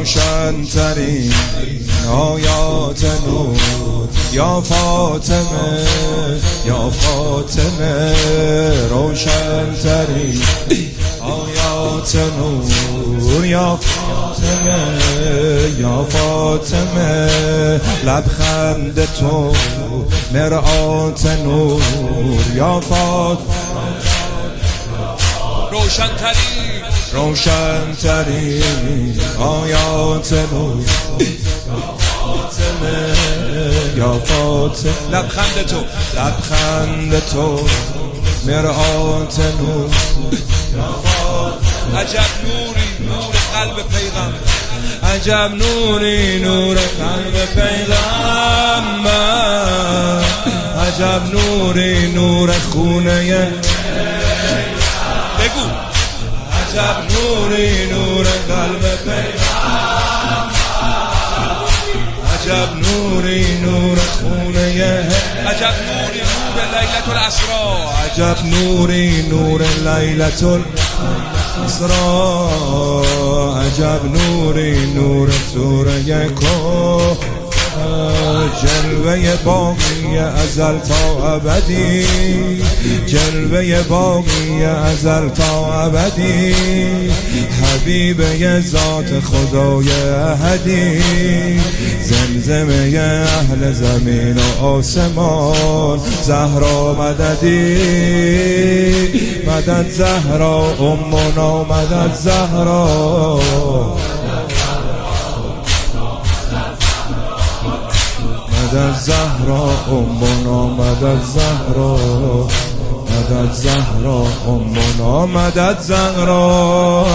روشن‌ترین آیات نور یا فاطمه یا فاطمه، روشن‌ترین آیات نور یا فاطمه یا فاطمه، لبخند تو مرآت نور یا فاطمه، روشن‌ترین آیات نور یا فاطمه، لبخند تو مرآت نور یا فاطمه، عجب نوری نور قلب پیغمبر، عجب نوری نور قلب پیغمبر، عجب نوری نور خونه بگو عجب نوری نور قلب پیغمبر، عجب نوری نور خونه عجب نوری نور لیلة الاسرار، عجب نوری نور لیلة الاسرار، عجب نوری نور سوره کو، جلوه باقی ازل تا ابدی، جلوه باقی ازل تا ابدی، حبیبه ذات خدای احدی، زمزمه اهل زمین و آسمان، زهرا مددی، مدد زهرا امنا، مدد زهرا، مدد زهرا امنا، مدد زهرا، مدد زهرا امنا، مدد زهرا.